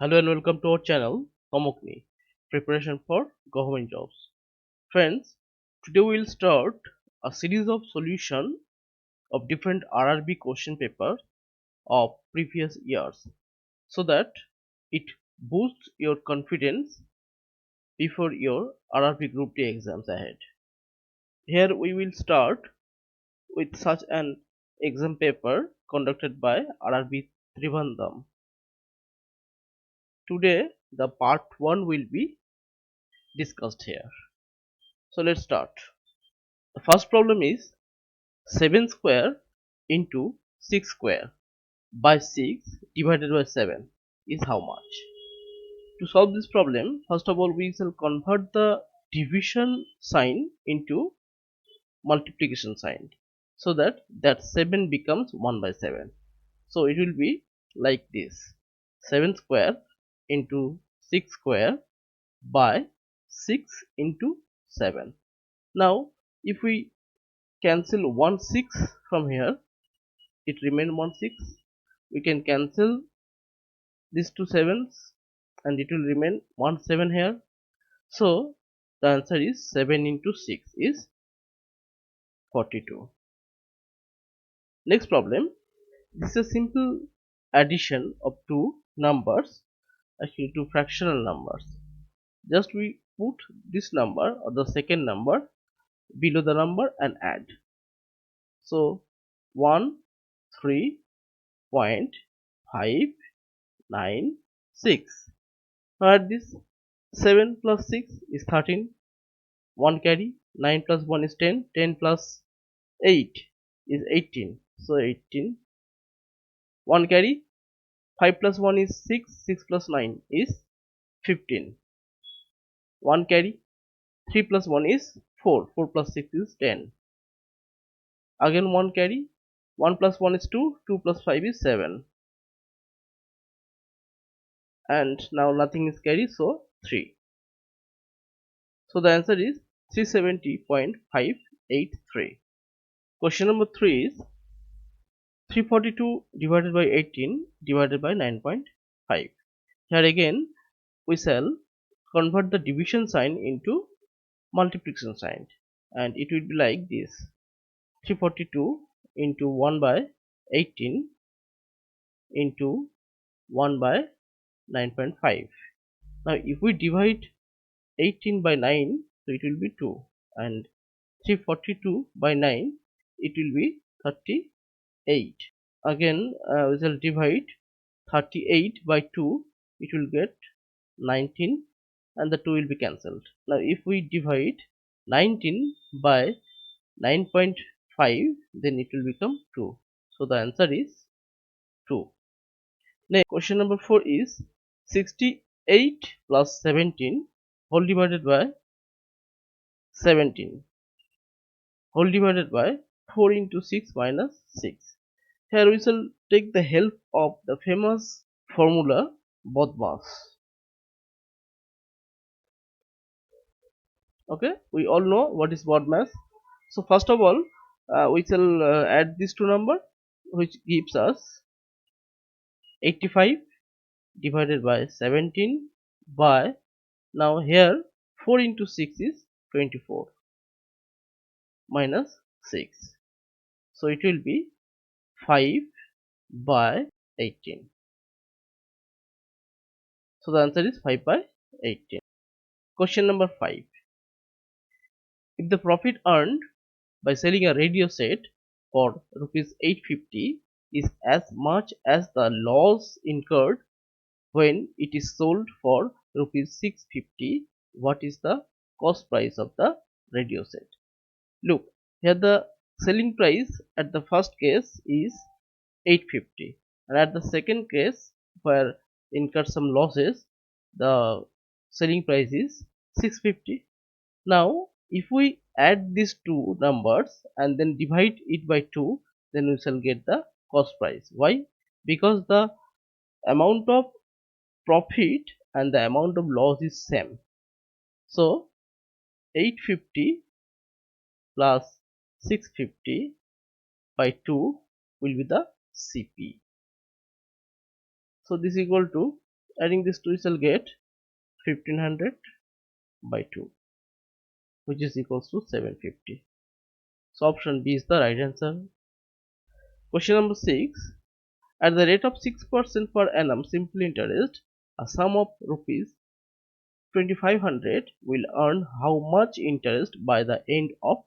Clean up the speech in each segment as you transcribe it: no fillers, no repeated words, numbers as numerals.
Hello and welcome to our channel Komokni Preparation for Government Jobs. Friends, today we will start a series of solution of different RRB question papers of previous years so that it boosts your confidence before your RRB Group D exams ahead. Here we will start with such an exam paper conducted by RRB Trivandrum. Today the part 1 will be discussed here. So let's start. The first problem is 7 square into 6 square by 6 divided by 7 is how much? To solve this problem, first of all we shall convert the division sign into multiplication sign so that 7 becomes 1 by 7. So it will be like this: 7 square into 6 square by 6 into 7. Now if we cancel 1 6 from here, it remain 1 6. We can cancel these two sevens and it will remain 1 7 here. So the answer is 7 into 6 is 42. Next problem, this is a simple addition of two numbers, actually two fractional numbers. Just we put this number or the second number below the number and add. So 13.596. Now add this: 7 plus 6 is 13, 1 carry, 9 plus 1 is 10, 10 plus 8 is 18, so 18, 1 carry, 5 plus 1 is 6, 6 plus 9 is 15, 1 carry, 3 plus 1 is 4, 4 plus 6 is 10, again 1 carry, 1 plus 1 is 2, 2 plus 5 is 7, and now nothing is carry, so 3. So the answer is 370.583. Question number 3 is 342 divided by 18 divided by 9.5. Here again we shall convert the division sign into multiplication sign, and it will be like this: 342 into 1 by 18 into 1 by 9.5. Now if we divide 18 by 9, so it will be 2, and 342 by 9, it will be 38. Again we shall divide 38 by 2, it will get 19, and the 2 will be cancelled. Now if we divide 19 by 9.5, then it will become 2. So the answer is 2. Next, question number 4 is 68 plus 17 whole divided by 17 whole divided by 4 into 6 minus 6. Here we shall take the help of the famous formula BODMAS. Okay, we all know what is BODMAS. So first of all we shall add these two numbers, which gives us 85 divided by 17 by, now here 4 into 6 is 24 minus 6, so it will be 5 by 18. So the answer is 5 by 18. Question number 5. If the profit earned by selling a radio set for rupees 850 is as much as the loss incurred when it is sold for rupees 650, what is the cost price of the radio set? Look, here the selling price at the first case is 850, and at the second case where incurred some losses, the selling price is 650. Now if we add these two numbers and then divide it by 2, then we shall get the cost price. Why? Because the amount of profit and the amount of loss is same. So 850 plus 650 by 2 will be the CP. So this is equal to Adding this 2, we shall get 1500 by 2, which is equals to 750. So option B is the right answer. Question number 6. At the rate of 6% per annum simple interest, a sum of rupees 2500 will earn how much interest by the end of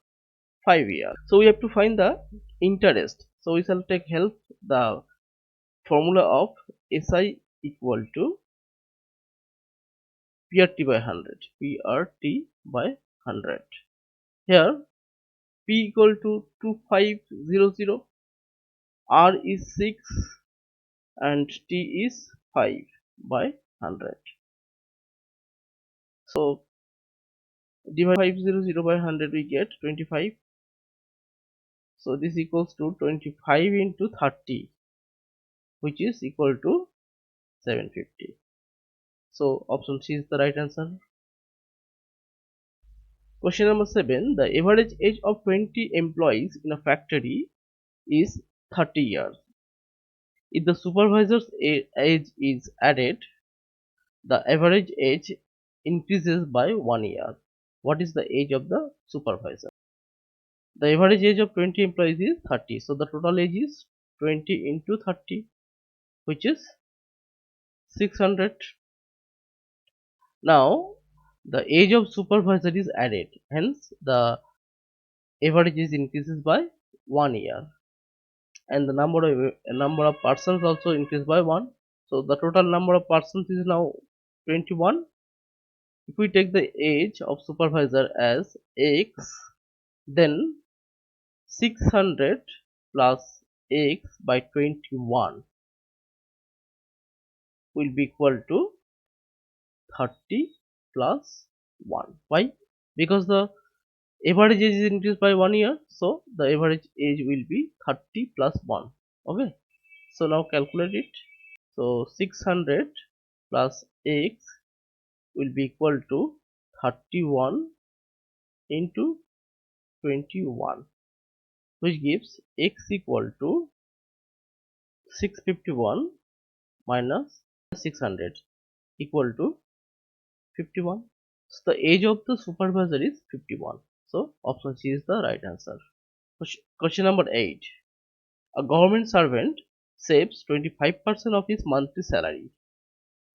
5 years? So we have to find the interest. So we shall take help the formula of SI equal to PRT by 100. PRT by 100. Here P equal to 2500, R is 6 and T is 5 by 100. So divide 500 by 100, we get 25. So this equals to 25 into 30, which is equal to 750. So option C is the right answer. Question number 7. The average age of 20 employees in a factory is 30 years. If the supervisor's age is added, the average age increases by 1 year. What is the age of the supervisor? The average age of 20 employees is 30. So the total age is 20 into 30, which is 600. Now the age of supervisor is added, hence the average age increases by 1 year, and the number of persons also increased by 1. So the total number of persons is now 21. If we take the age of supervisor as x, then 600 plus x by 21 will be equal to 30 plus 1. Why? Because the average age is increased by 1 year, so the average age will be 30 plus 1. Okay, so now calculate it. So 600 plus x will be equal to 31 into 21, which gives x equal to 651 minus 600 equal to 51. So the age of the supervisor is 51. So option C is the right answer. Question number 8. A government servant saves 25% of his monthly salary.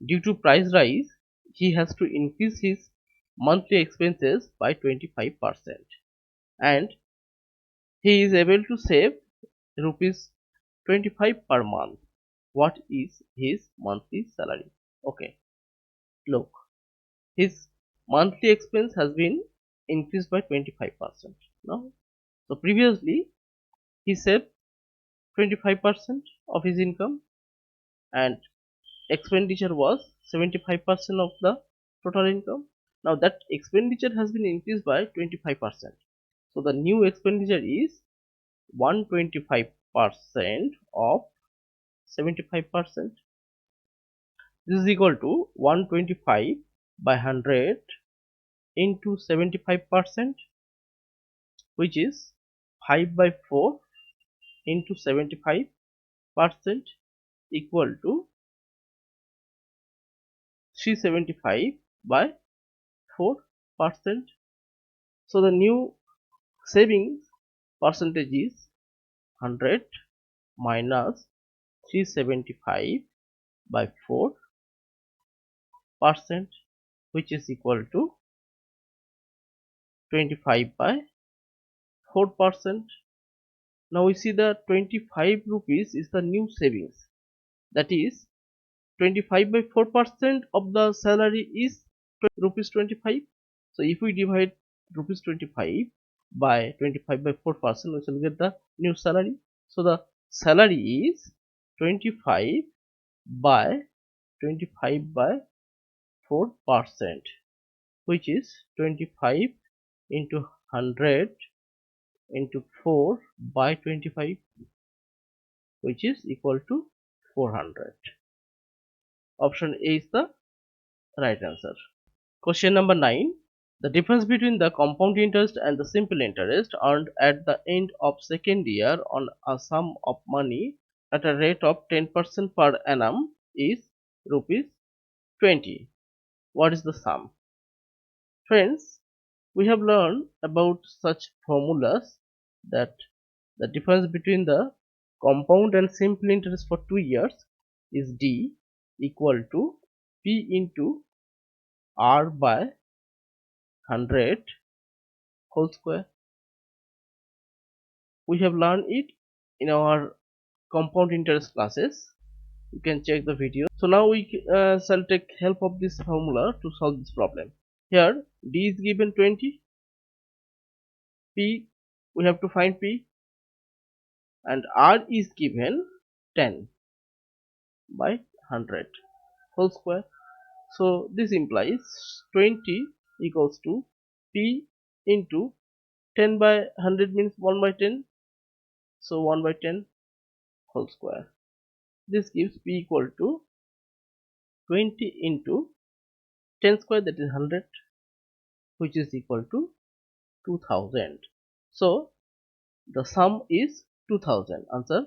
Due to price rise, he has to increase his monthly expenses by 25%, and he is able to save rupees 25 per month. What is his monthly salary? Okay, look, his monthly expense has been increased by 25%. Now, so previously he saved 25% of his income, and expenditure was 75% of the total income. Now that expenditure has been increased by 25%. So the new expenditure is 125% of 75%. This is equal to 125 by 100 into 75%, which is 5 by 4 into 75% equal to 375 by 4%. So the new savings percentage is 100 minus 375 by 4%, which is equal to 25 by 4%. Now we see the 25 rupees is the new savings, that is 25 by 4% of the salary is rupees 25. So if we divide rupees 25 by 25 by 4%, we shall get the new salary. So the salary is 25 by 4%, which is 25 into 100 into 4 by 25, which is equal to 400. Option A is the right answer. Question number 9. The difference between the compound interest and the simple interest earned at the end of second year on a sum of money at a rate of 10% per annum is rupees 20. What is the sum? Friends, we have learned about such formulas that the difference between the compound and simple interest for 2 years is D equal to P into R by 100 whole square. We have learned it in our compound interest classes. You can check the video. So now we shall take help of this formula to solve this problem. Here D is given 20, P we have to find P, and R is given 10 by 100 whole square. So this implies 20 equals to P into 10 by 100 means 1 by 10, so 1 by 10 whole square. This gives P equal to 20 into 10 square, that is 100, which is equal to 2000. So the sum is 2000. Answer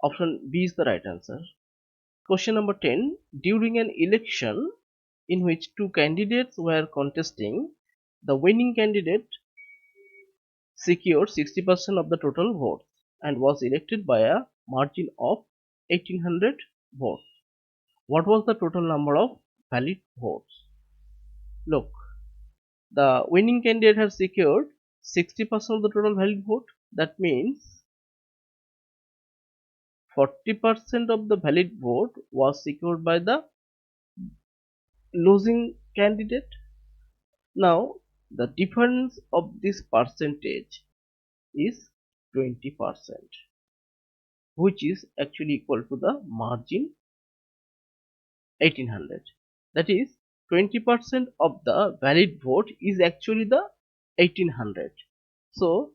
option B is the right answer. Question number 10. During an election in which two candidates were contesting, the winning candidate secured 60% of the total votes and was elected by a margin of 1800 votes. What was the total number of valid votes? Look, the winning candidate has secured 60% of the total valid vote. That means 40% of the valid vote was secured by the losing candidate. Now the difference of this percentage is 20%, which is actually equal to the margin 1800. That is 20% of the valid vote is actually the 1800. So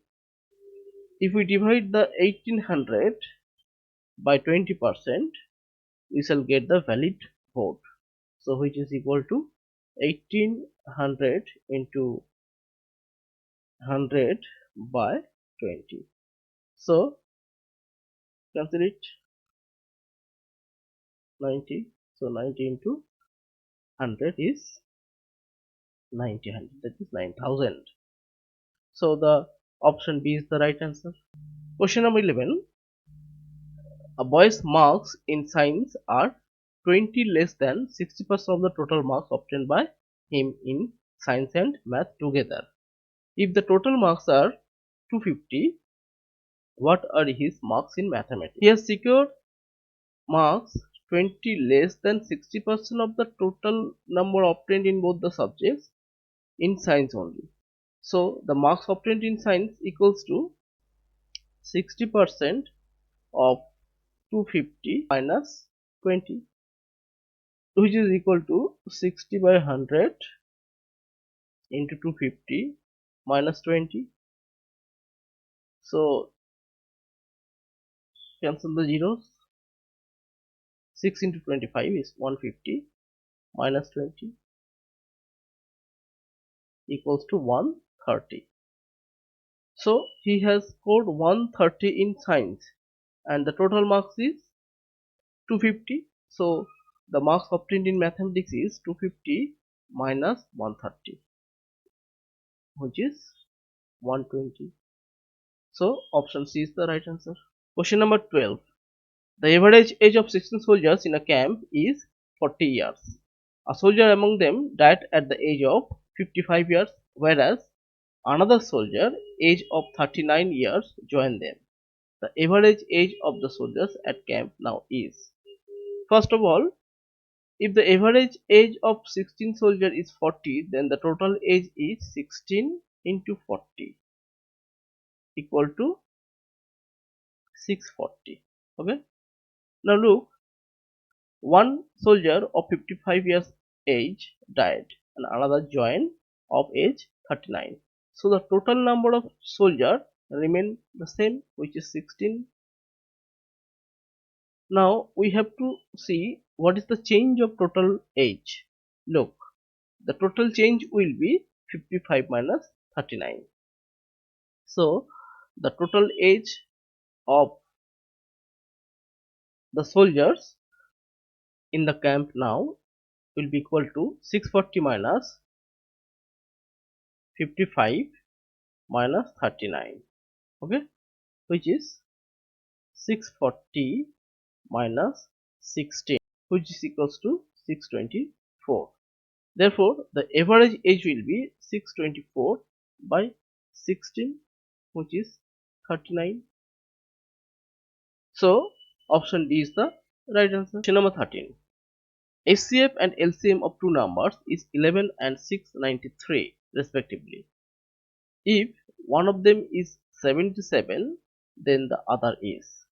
if we divide the 1800 by 20%, we shall get the valid vote, so which is equal to 1800 into 100 by 20. So cancel it, 90. So 90 into 100 is 90, that is 9000. So the option B is the right answer. Question number 11. A boy's marks in science are 20 less than 60% of the total marks obtained by him in science and math together. If the total marks are 250, what are his marks in mathematics? He has secured marks 20 less than 60% of the total number obtained in both the subjects in science only. So the marks obtained in science equals to 60% of 250 minus 20, which is equal to 60 by 100 into 250 minus 20. So cancel the zeros. 6 into 25 is 150 minus 20 equals to 130. So he has scored 130 in science and the total marks is 250. So the marks obtained in mathematics is 250 minus 130, which is 120. So option C is the right answer. Question number 12. The average age of 16 soldiers in a camp is 40 years. A soldier among them died at the age of 55 years, whereas another soldier, age of 39 years, joined them. The average age of the soldiers at camp now is. First of all, if the average age of 16 soldiers is 40, then the total age is 16 into 40 equal to 640. Okay. Now look, one soldier of 55 years age died and another joined of age 39. So the total number of soldiers remain the same, which is 16. Now we have to see what is the change of total age. Look, the total change will be 55 minus 39. So the total age of the soldiers in the camp now will be equal to 640 minus 55 minus 39, okay, which is 640 minus 16, which is equals to 624. Therefore, the average age will be 624 by 16, which is 39. So, option D is the right answer. Question number 13. HCF and LCM of two numbers is 11 and 693 respectively. If one of them is 77, then the other is.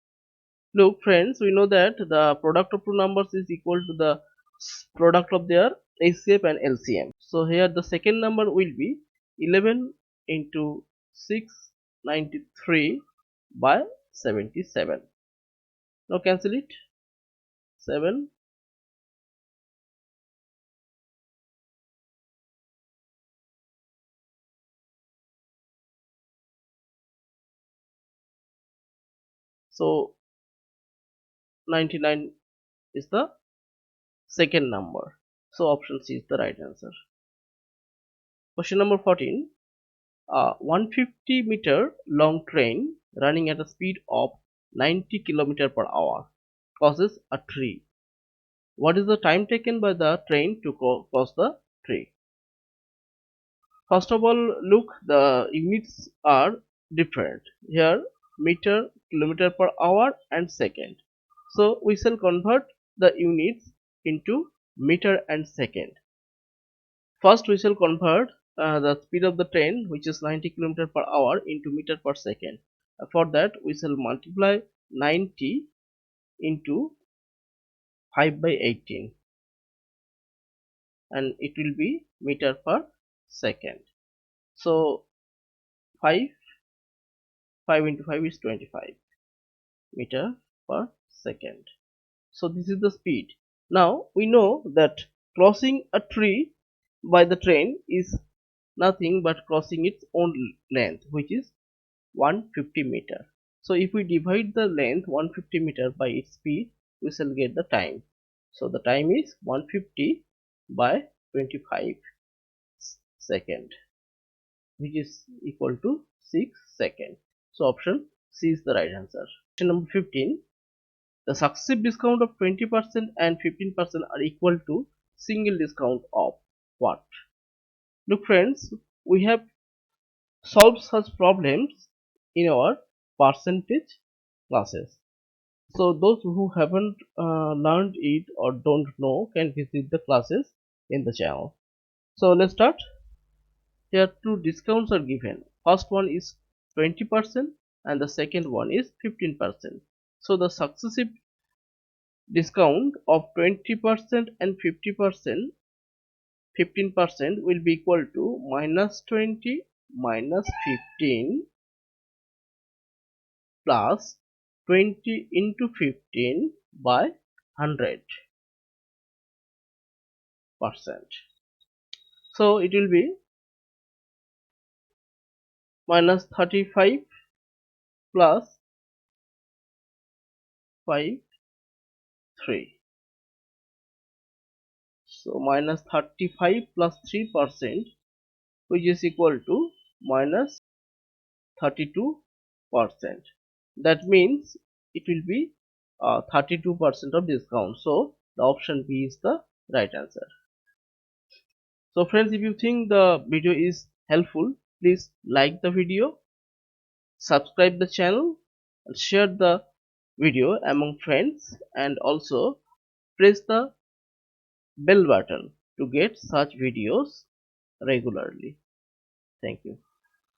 Look friends, we know that the product of two numbers is equal to the product of their HCF and LCM. So here the second number will be 11 into 693 by 77. Now cancel it. 7. So 99 is the second number. So option C is the right answer. Question number 14. A 150-meter long train running at a speed of 90 km per hour crosses a tree. What is the time taken by the train to cross the tree? First of all, look, the units are different. Here, meter, kilometer per hour and second. So we shall convert the units into meter and second. First we shall convert the speed of the train, which is 90 km per hour, into meter per second. For that we shall multiply 90 into 5 by 18 and it will be meter per second. So 5 into 5 is 25 meter per second. So this is the speed. Now we know that crossing a tree by the train is nothing but crossing its own length, which is 150 meter. So if we divide the length 150 meter by its speed, we shall get the time. So the time is 150 by 25 second, which is equal to 6 seconds. So option C is the right answer. Question number 15. The successive discount of 20% and 15% are equal to single discount of what? Look friends, we have solved such problems in our percentage classes. So those who haven't learned it or don't know can visit the classes in the channel. So let's start. Here two discounts are given. First one is 20% and the second one is 15%. So the successive discount of 20% and 15% will be equal to minus 20 minus 15 plus 20 into 15 by 100%. So it will be minus 35 plus 5 3. So minus 35 plus 3%, which is equal to minus 32%. That means it will be 32% of discount. So the option B is the right answer. So friends, if you think the video is helpful, please like the video, subscribe the channel and share the video among friends, and also press the bell button to get such videos regularly. Thank you.